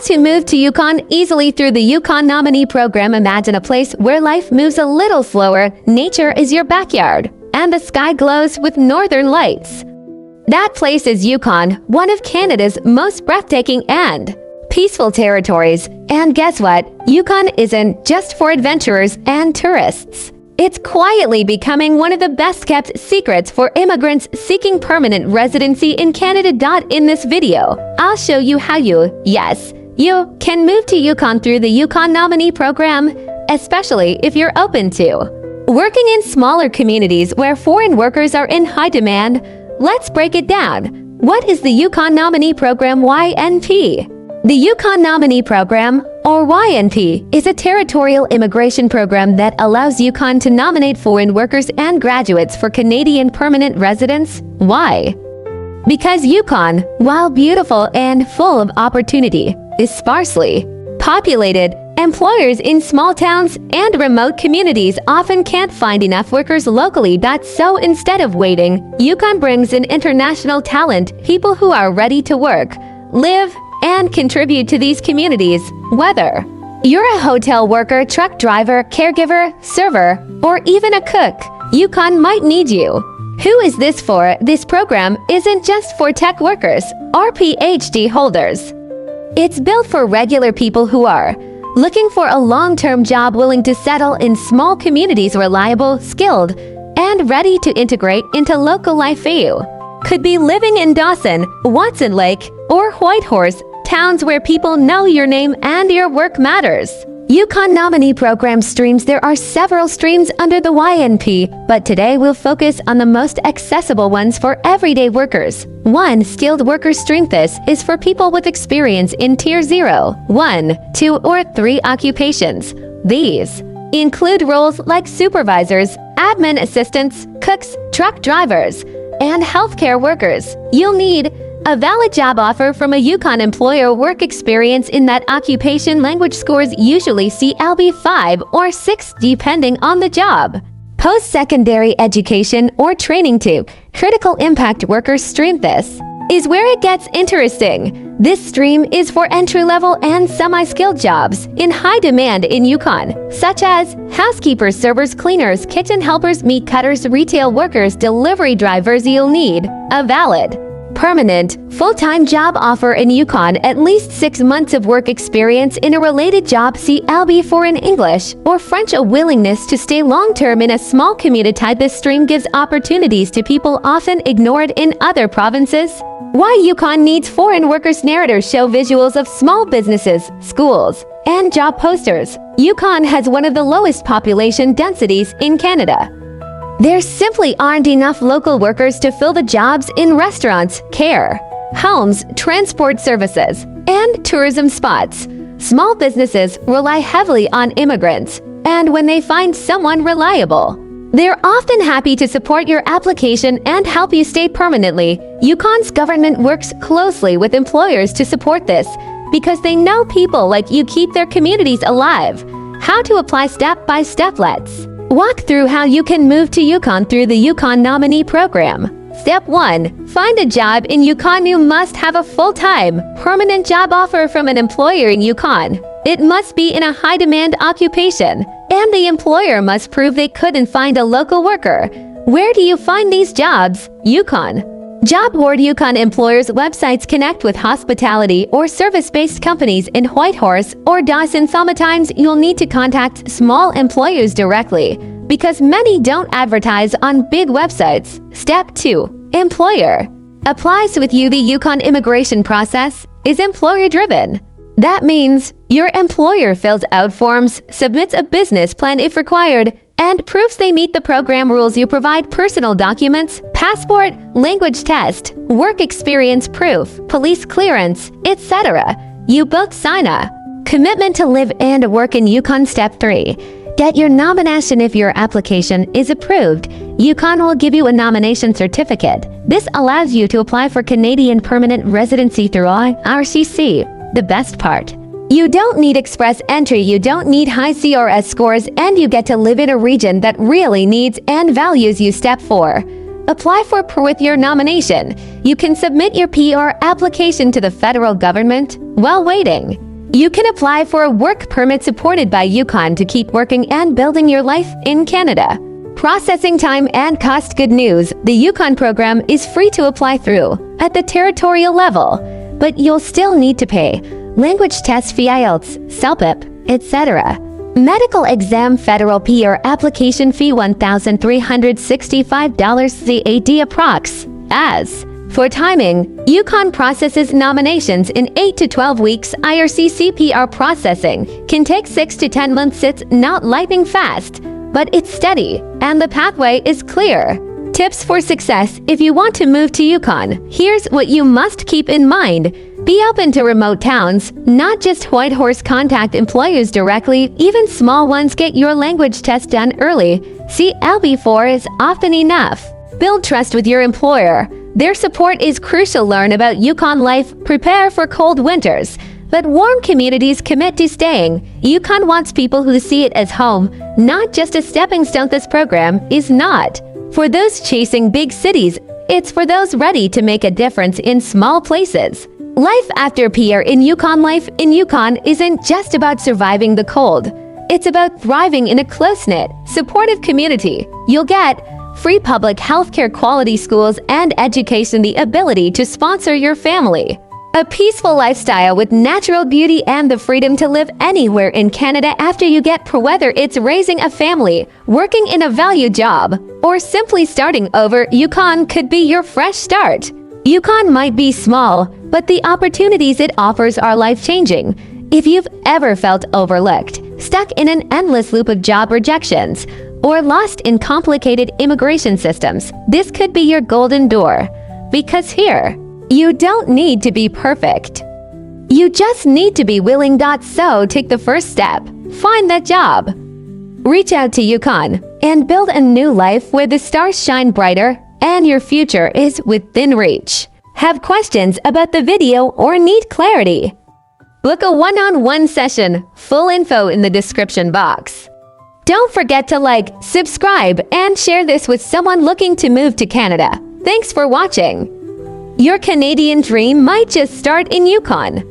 to move to Yukon easily through the Yukon Nominee program. Imagine a place where life moves a little slower, nature is your backyard, and the sky glows with northern lights. That place is Yukon, one of Canada's most breathtaking and peaceful territories. And guess what? Yukon isn't just for adventurers and tourists. It's quietly becoming one of the best-kept secrets for immigrants seeking permanent residency in Canada. In this video, I'll show you how you can move to Yukon through the Yukon Nominee program, especially if you're open to working in smaller communities where foreign workers are in high demand. Let's break it down. What is the Yukon Nominee Program, YNP? The Yukon Nominee Program, or YNP, is a territorial immigration program that allows Yukon to nominate foreign workers and graduates for Canadian permanent residence. Why? Because Yukon, while beautiful and full of opportunity, is sparsely populated. Employers in small towns and remote communities often can't find enough workers locally. So instead of waiting, Yukon brings in international talent, people who are ready to work, live, and contribute to these communities. Whether you're a hotel worker, truck driver, caregiver, server, or even a cook, Yukon might need you. Who is this for? This program isn't just for tech workers or PhD holders. It's built for regular people who are looking for a long-term job, willing to settle in small communities, reliable, skilled, and ready to integrate into local life. You could be living in Dawson, Watson Lake, or Whitehorse, towns where people know your name and your work matters. Yukon Nominee Program streams. There are several streams under the YNP, but today we'll focus on the most accessible ones for everyday workers. 1. Skilled Worker Stream. This is for people with experience in Tier 0, 1, 2, or 3 occupations. These include roles like supervisors, admin assistants, cooks, truck drivers, and healthcare workers. You'll need a valid job offer from a Yukon employer, work experience in that occupation, language scores usually CLB 5 or 6 depending on the job. Post-secondary education or training. 2. Critical Impact Worker Stream. This is where it gets interesting. This stream is for entry-level and semi-skilled jobs in high demand in Yukon, such as housekeepers, servers, cleaners, kitchen helpers, meat cutters, retail workers, delivery drivers. You'll need a valid permanent, full-time job offer in Yukon, at least 6 months of work experience in a related job, CLB 4 in English or French, a willingness to stay long-term in a small community. This stream gives opportunities to people often ignored in other provinces. Why Yukon needs foreign workers. Narrators show visuals of small businesses, schools, and job posters. Yukon has one of the lowest population densities in Canada. There simply aren't enough local workers to fill the jobs in restaurants, care, homes, transport services, and tourism spots. Small businesses rely heavily on immigrants, and when they find someone reliable, they're often happy to support your application and help you stay permanently. Yukon's government works closely with employers to support this because they know people like you keep their communities alive. How to apply step by step. Let's walk through how you can move to Yukon through the Yukon Nominee Program. Step 1. Find a job in Yukon. You must have a full-time, permanent job offer from an employer in Yukon. It must be in a high-demand occupation, and the employer must prove they couldn't find a local worker. Where do you find these jobs? Yukon Job Board. Yukon employers' websites connect with hospitality or service-based companies in Whitehorse or Dawson. Sometimes you'll need to contact small employers directly because many don't advertise on big websites. Step 2. Employer applies with you. The Yukon immigration process is employer-driven. That means your employer fills out forms, submits a business plan if required, and proves they meet the program rules. You provide personal documents, passport, language test, work experience proof, police clearance, etc. You both sign a commitment to live and work in Yukon. Step 3. Get your nomination. If your application is approved, Yukon will give you a nomination certificate. This allows you to apply for Canadian permanent residency through RCC. The best part: you don't need express entry, you don't need high CRS scores, and you get to live in a region that really needs and values you. Step 4. Apply for PR with your nomination. You can submit your PR application to the federal government while waiting. You can apply for a work permit supported by Yukon to keep working and building your life in Canada. Processing time and cost. Good news, the Yukon program is free to apply through at the territorial level, but you'll still need to pay language test fee, IELTS, CELPIP, etc. Medical exam federal PR application fee $1,365 CAD approx. As for timing, Yukon processes nominations in 8 to 12 weeks. IRC CPR processing can take 6 to 10 months. It's not lightning fast, but it's steady, and the pathway is clear. Tips for success if you want to move to Yukon. Here's what you must keep in mind. Be open to remote towns, not just Whitehorse. Contact employers directly, even small ones. Get your language test done early. CLB4 is often enough. Build trust with your employer. Their support is crucial. Learn about Yukon life. Prepare for cold winters, but warm communities. Commit to staying. Yukon wants people who see it as home, not just a stepping stone. This program is not for those chasing big cities. It's for those ready to make a difference in small places. Life after PR in Yukon. Life in Yukon isn't just about surviving the cold. It's about thriving in a close-knit, supportive community. You'll get free public healthcare, quality schools, and education, the ability to sponsor your family, a peaceful lifestyle with natural beauty, and the freedom to live anywhere in Canada after you get pro. Whether it's raising a family, working in a valued job, or simply starting over, Yukon could be your fresh start. Yukon might be small, but the opportunities it offers are life-changing. If you've ever felt overlooked, stuck in an endless loop of job rejections, or lost in complicated immigration systems, this could be your golden door. Because here, you don't need to be perfect. You just need to be willing. So take the first step. Find that job. Reach out to Yukon and build a new life where the stars shine brighter and your future is within reach. Have questions about the video or need clarity? Book a one-on-one session. Full info in the description box. Don't forget to like, subscribe, and share this with someone looking to move to Canada. Thanks for watching. Your Canadian dream might just start in Yukon.